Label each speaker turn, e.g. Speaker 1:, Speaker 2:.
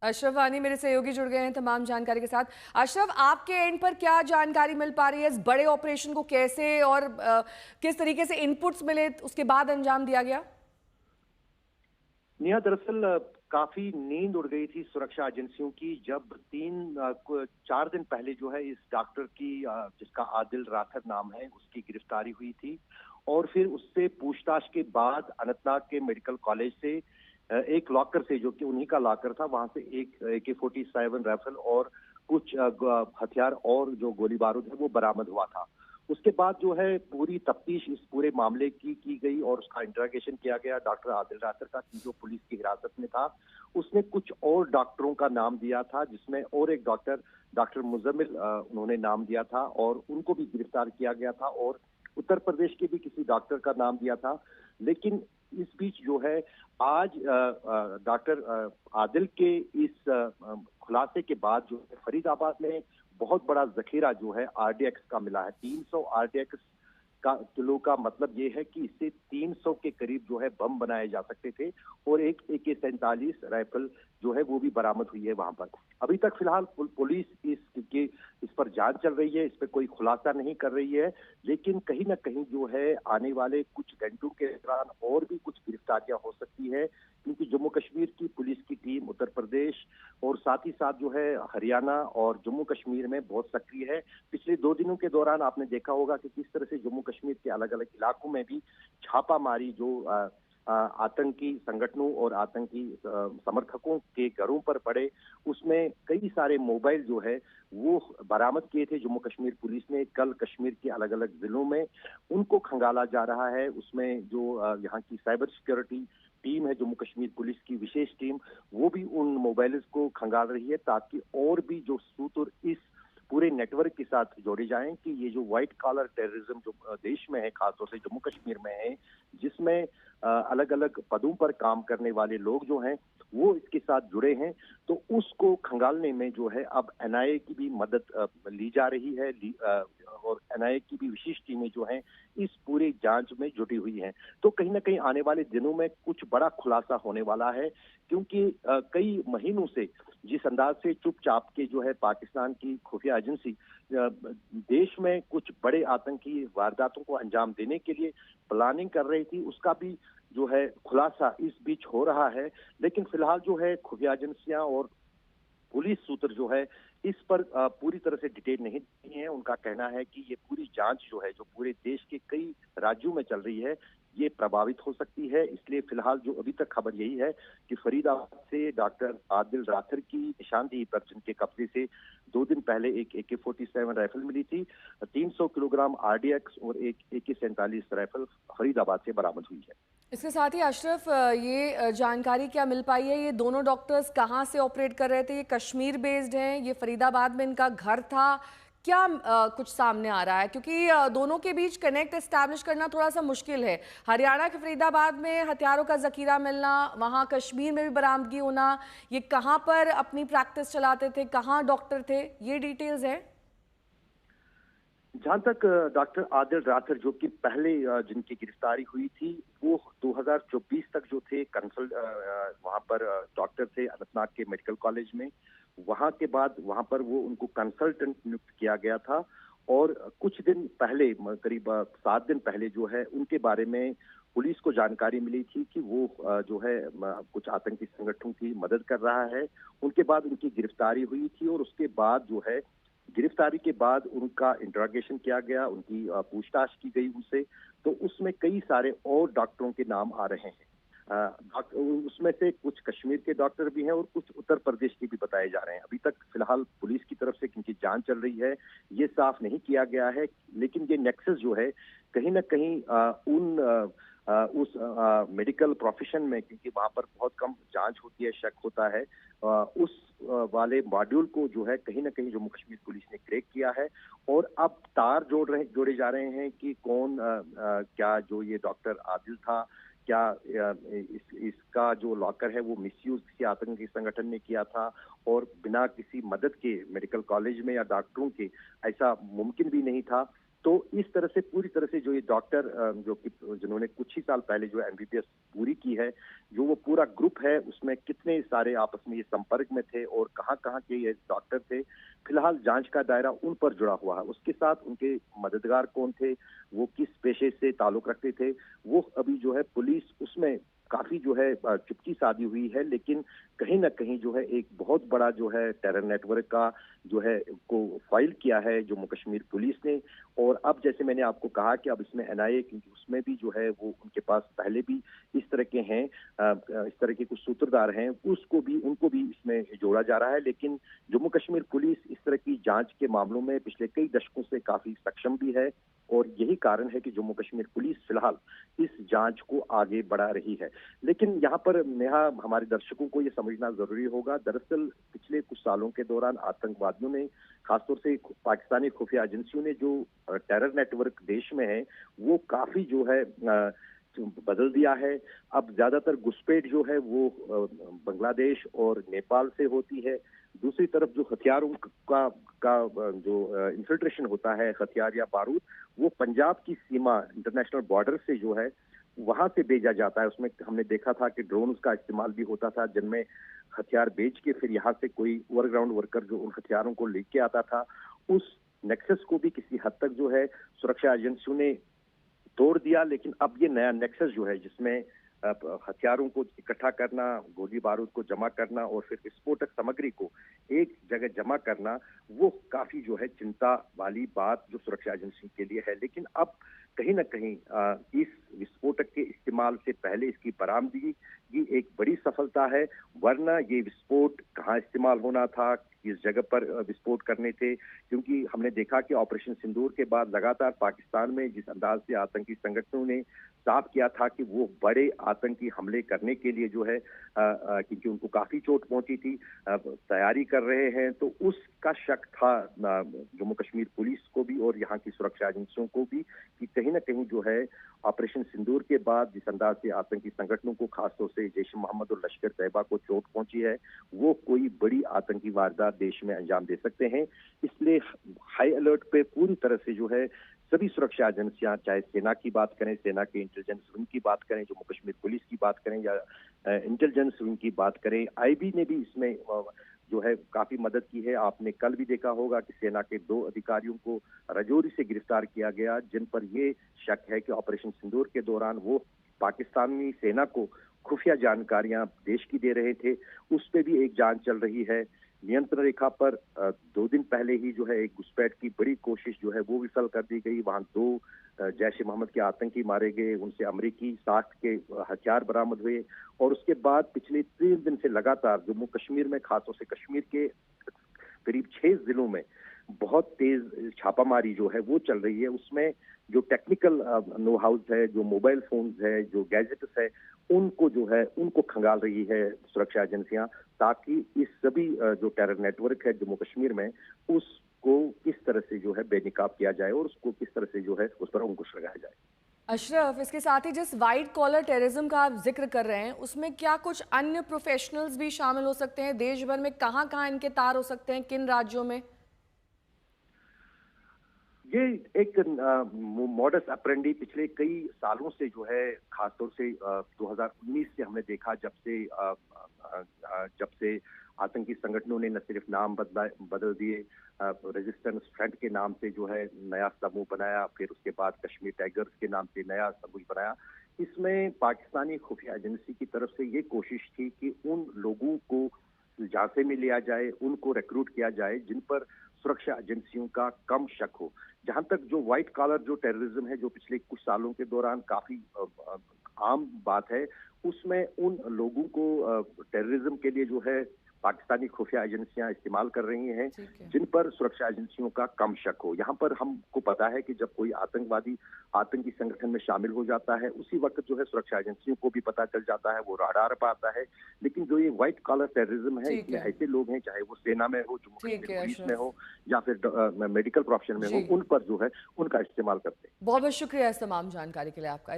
Speaker 1: अशरफ वानी मेरे सहयोगी जुड़ गए हैं तमाम जानकारी के साथ। अशरफ, आपके एंड पर क्या जानकारी मिल पा रही है? इस बड़े ऑपरेशन को कैसे और किस तरीके से इनपुट्स मिले उसके बाद अंजाम दिया गया?
Speaker 2: नेहा, दरअसल काफी नींद उड़ गई थी सुरक्षा एजेंसियों की जब 4 दिन पहले जो है इस डॉक्टर की जिसका आदिल राथर नाम है उसकी गिरफ्तारी हुई थी। और फिर उससे पूछताछ के बाद अनंतनाग के मेडिकल कॉलेज से एक लॉकर से, जो कि उन्हीं का लॉकर था, वहां से एक AK-47 राइफल और कुछ हथियार और जो गोली बारूद है वो बरामद हुआ था। उसके बाद जो है पूरी तफ्तीश इस पूरे मामले की गई और उसका इंटरोगेशन किया गया डॉक्टर आदिल राथर का, जो पुलिस की हिरासत में था। उसने कुछ और डॉक्टरों का नाम दिया था, जिसमें और एक डॉक्टर मुजम्मिल उन्होंने नाम दिया था और उनको भी गिरफ्तार किया गया था, और उत्तर प्रदेश के भी किसी डॉक्टर का नाम दिया था। लेकिन इस बीच जो है आज डॉक्टर आदिल के इस खुलासे के बाद जो है फरीदाबाद में बहुत बड़ा जखीरा जो है RDX का मिला है। 300 RDX का किलो का मतलब ये है कि इससे 300 के करीब जो है बम बनाए जा सकते थे, और एक AK-47 राइफल जो है वो भी बरामद हुई है वहां पर। अभी तक फिलहाल पुलिस इस पर जांच चल रही है, इस पर कोई खुलासा नहीं कर रही है, लेकिन कहीं ना कहीं जो है आने वाले कुछ घंटों के दौरान और भी कुछ गिरफ्तारियां हो सकती है, क्योंकि जम्मू कश्मीर की पुलिस की टीम उत्तर प्रदेश और साथ ही साथ जो है हरियाणा और जम्मू कश्मीर में बहुत सक्रिय है। पिछले 2 दिनों के दौरान आपने देखा होगा कि किस तरह से जम्मू कश्मीर के अलग अलग इलाकों में भी छापामारी जो आतंकी संगठनों और आतंकी समर्थकों के घरों पर पड़े, उसमें कई सारे मोबाइल जो है वो बरामद किए थे जम्मू कश्मीर पुलिस ने। कल कश्मीर के अलग अलग जिलों में उनको खंगाला जा रहा है। उसमें जो यहाँ की साइबर सिक्योरिटी टीम है जम्मू कश्मीर पुलिस की विशेष टीम, वो भी उन मोबाइल्स को खंगाल रही है, ताकि और भी जो सूत्र इस पूरे नेटवर्क के साथ जोड़े जाएं कि ये जो व्हाइट कॉलर टेररिज्म जो देश में है, खासतौर से जम्मू कश्मीर में है, जिसमें अलग अलग पदों पर काम करने वाले लोग जो हैं वो इसके साथ जुड़े हैं, तो उसको खंगालने में जो है अब NIA की भी मदद ली जा रही है, और NIA की भी विशेष टीमें जो हैं इस पूरी जांच में जुटी हुई हैं। तो कहीं ना कहीं आने वाले दिनों में कुछ बड़ा खुलासा होने वाला है, क्योंकि कई महीनों से जिस अंदाज से चुपचाप के जो है पाकिस्तान की खुफिया एजेंसी देश में कुछ बड़े आतंकी वारदातों को अंजाम देने के लिए प्लानिंग कर रही थी, उसका भी जो है खुलासा इस बीच हो रहा है। लेकिन फिलहाल जो है खुफिया एजेंसियां और पुलिस सूत्र जो है इस पर पूरी तरह से डिटेल नहीं दी है। उनका कहना है कि ये पूरी जांच जो है, जो पूरे देश के कई राज्यों में चल रही है, ये प्रभावित हो सकती है। इसलिए फिलहाल जो अभी तक खबर यही है कि फरीदाबाद से डॉक्टर आदिल राथर की निशानदेही पर, जिनके कब्जे से 2 दिन पहले एक AK-47 राइफल मिली थी, 300 किलोग्राम RDX और एक AK-47 राइफल फरीदाबाद से बरामद हुई है।
Speaker 1: इसके साथ ही अशरफ, ये जानकारी क्या मिल पाई है? ये दोनों डॉक्टर्स कहाँ से ऑपरेट कर रहे थे? ये कश्मीर बेस्ड हैं, ये फरीदाबाद में इनका घर था? क्या कुछ सामने आ रहा है? क्योंकि दोनों के बीच कनेक्ट एस्टैब्लिश करना थोड़ा सा मुश्किल है। हरियाणा के फरीदाबाद में हथियारों का जखीरा मिलना, वहाँ कश्मीर में भी बरामदगी होना, ये कहाँ पर अपनी प्रैक्टिस चलाते थे, कहाँ डॉक्टर थे, ये डिटेल्स है?
Speaker 2: जहां तक डॉक्टर आदिल राथर, जो कि पहले जिनकी गिरफ्तारी हुई थी, वो 2024 तक जो थे कंसल्ट वहां पर डॉक्टर थे अनंतनाग के मेडिकल कॉलेज में। वहां के बाद वहां पर वो उनको कंसल्टेंट नियुक्त किया गया था, और कुछ दिन पहले, करीब 7 दिन पहले जो है उनके बारे में पुलिस को जानकारी मिली थी कि वो जो है कुछ आतंकी संगठनों की मदद कर रहा है। उनके बाद उनकी गिरफ्तारी हुई थी, और उसके बाद जो है गिरफ्तारी के बाद उनका इंटरोगेशन किया गया, उनकी पूछताछ की गई उनसे, तो उसमें कई सारे और डॉक्टरों के नाम आ रहे हैं। उसमें से कुछ कश्मीर के डॉक्टर भी हैं और कुछ उत्तर प्रदेश के भी बताए जा रहे हैं। अभी तक फिलहाल पुलिस की तरफ से, क्योंकि जांच चल रही है, ये साफ नहीं किया गया है, लेकिन ये नेक्सस जो है कहीं ना कहीं उस मेडिकल प्रोफेशन में, क्योंकि वहां पर बहुत कम जांच होती है, शक होता है, उस वाले मॉड्यूल को जो है कहीं ना कहीं जम्मू कश्मीर पुलिस ने क्रैक किया है। और अब तार जोड़े जा रहे हैं कि कौन क्या जो ये डॉक्टर आदिल था, क्या इसका जो लॉकर है वो मिसयूज किसी आतंकी संगठन ने किया था, और बिना किसी मदद के मेडिकल कॉलेज में या डॉक्टरों के ऐसा मुमकिन भी नहीं था। तो इस तरह से पूरी तरह से जो ये डॉक्टर जो कि जिन्होंने कुछ ही साल पहले जो एमबीबीएस पूरी की है, जो वो पूरा ग्रुप है उसमें कितने सारे आपस में ये संपर्क में थे और कहाँ-कहाँ के ये डॉक्टर थे, फिलहाल जांच का दायरा उन पर जुड़ा हुआ है। उसके साथ उनके मददगार कौन थे, वो किस पेशे से ताल्लुक रखते थे, वो अभी जो है पुलिस उसमें काफी जो है चुप्पी साधी हुई है, लेकिन कहीं ना कहीं जो है एक बहुत बड़ा जो है टेरर नेटवर्क का जो है को फाइल किया है जम्मू कश्मीर पुलिस ने। और अब जैसे मैंने आपको कहा कि अब इसमें एनआईए, क्योंकि उसमें भी जो है वो उनके पास पहले भी इस तरह के हैं, इस तरह के कुछ सूत्रधार हैं, उनको भी इसमें जोड़ा जा रहा है। लेकिन जम्मू कश्मीर पुलिस इस तरह की जांच के मामलों में पिछले कई दशकों से काफी सक्षम भी है और यही कारण है कि जम्मू कश्मीर पुलिस फिलहाल इस जांच को आगे बढ़ा रही है। लेकिन यहाँ पर नेहा, हमारे दर्शकों को ये समझना जरूरी होगा, दरअसल पिछले कुछ सालों के दौरान आतंकवादियों ने, खासतौर से पाकिस्तानी खुफिया एजेंसियों ने जो टेरर नेटवर्क देश में है वो काफी जो है बदल दिया है। अब ज्यादातर घुसपैठ जो है वो बांग्लादेश और नेपाल से होती है। दूसरी तरफ जो हथियारों का जो इन्फिल्ट्रेशन होता है, हथियार या बारूद, वो पंजाब की सीमा, इंटरनेशनल बॉर्डर से जो है वहां से भेजा जाता है। उसमें हमने देखा था कि ड्रोन का इस्तेमाल भी होता था, जिनमें हथियार बेच के फिर यहाँ से कोई ओवरग्राउंड वर्कर जो उन हथियारों को लेके आता था। उस नेक्सस को भी किसी हद तक जो है सुरक्षा एजेंसियों ने तोड़ दिया। लेकिन अब ये नया नेक्सस जो है, जिसमें हथियारों को इकट्ठा करना, गोली बारूद को जमा करना और फिर विस्फोटक सामग्री को एक जगह जमा करना, वो काफी जो है चिंता वाली बात जो सुरक्षा एजेंसी के लिए है। लेकिन अब कहीं ना कहीं इस विस्फोटक के इस्तेमाल से पहले इसकी बरामदगी की एक बड़ी सफलता है, वरना ये विस्फोट कहाँ इस्तेमाल होना था, किस जगह पर विस्फोट करने थे। क्योंकि हमने देखा कि ऑपरेशन सिंदूर के बाद लगातार पाकिस्तान में जिस अंदाज से आतंकी संगठनों ने साफ किया था कि वो बड़े आतंकी हमले करने के लिए जो है, क्योंकि उनको काफी चोट पहुंची थी, तैयारी कर रहे हैं, तो उसका शक था जम्मू कश्मीर पुलिस को भी और यहाँ की सुरक्षा एजेंसियों को भी कि कहीं ना कहीं जो है ऑपरेशन सिंदूर के बाद जिस अंदाज से आतंकी संगठनों को, खासतौर से जैश ए मोहम्मद और लश्कर तैयबा को चोट पहुंची है, वो कोई बड़ी आतंकी वारदात देश में अंजाम दे सकते हैं। इसलिए हाई अलर्ट पे पूरी तरह से जो है सभी सुरक्षा एजेंसियां, चाहे सेना की बात करें, सेना के इंटेलिजेंस विंग की बात करें, जम्मू कश्मीर पुलिस की बात करें या इंटेलिजेंस विंग की बात करें, आईबी ने भी इसमें जो है काफी मदद की है। आपने कल भी देखा होगा कि सेना के 2 अधिकारियों को राजौरी से गिरफ्तार किया गया, जिन पर ये शक है कि ऑपरेशन सिंदूर के दौरान वो पाकिस्तानी सेना को खुफिया जानकारियां देश की दे रहे थे। उस पर भी एक जांच चल रही है। नियंत्रण रेखा पर 2 दिन पहले ही जो है एक घुसपैठ की बड़ी कोशिश जो है वो विफल कर दी गई। वहां 2 जैश ए मोहम्मद के आतंकी मारे गए, उनसे अमेरिकी साख के हथियार बरामद हुए। और उसके बाद पिछले 3 दिन से लगातार जम्मू कश्मीर में, खासतौर से कश्मीर के करीब 6 जिलों में बहुत तेज छापामारी जो है वो चल रही है। उसमें जो टेक्निकल नो हाउस है, जो मोबाइल फोन्स है, जो गैजेट्स है, उनको जो है उनको खंगाल रही है सुरक्षा एजेंसियां, ताकि इस सभी जो टेरर नेटवर्क है जम्मू कश्मीर में, उसको किस तरह से जो है बेनकाब किया जाए और उसको किस तरह से जो है उस पर अंकुश लगाया जाए।
Speaker 1: अशरफ, इसके साथ ही जिस वाइट कॉलर टेररिज्म का आप जिक्र कर रहे हैं, उसमें क्या कुछ अन्य प्रोफेशनल्स भी शामिल हो सकते हैं? देश भर में कहाँ कहाँ इनके तार हो सकते हैं, किन राज्यों में?
Speaker 2: ये एक मॉडस ऑपरेंडी पिछले कई सालों से जो है, खासतौर से 2019 से हमने देखा, जब से आतंकी संगठनों ने न सिर्फ नाम बदल दिए, रेजिस्टेंस फ्रंट के नाम से जो है नया समूह बनाया, फिर उसके बाद कश्मीर टाइगर्स के नाम से नया समूह बनाया। इसमें पाकिस्तानी खुफिया एजेंसी की तरफ से ये कोशिश थी कि उन लोगों को झांसे में लिया जाए, उनको रिक्रूट किया जाए जिन पर सुरक्षा एजेंसियों का कम शक हो। जहां तक जो व्हाइट कॉलर जो टेररिज्म है, जो पिछले कुछ सालों के दौरान काफी आम बात है, उसमें उन लोगों को टेररिज्म के लिए जो है पाकिस्तानी खुफिया एजेंसियां इस्तेमाल कर रही हैं, जिन पर सुरक्षा एजेंसियों का कम शक हो। यहाँ पर हमको पता है कि जब कोई आतंकवादी आतंकी संगठन में शामिल हो जाता है, उसी वक्त जो है सुरक्षा एजेंसियों को भी पता चल जाता है, वो राडार पर आता है। लेकिन जो ये व्हाइट कॉलर टेररिज्म है, इसमें ऐसे लोग हैं, चाहे वो सेना में हो, जम्मू कश्मीर पुलिस में हो या फिर मेडिकल प्रोफेशन में हो, उन पर जो है उनका इस्तेमाल करते हैं।
Speaker 1: बहुत बहुत शुक्रिया इस तमाम जानकारी के लिए आपका।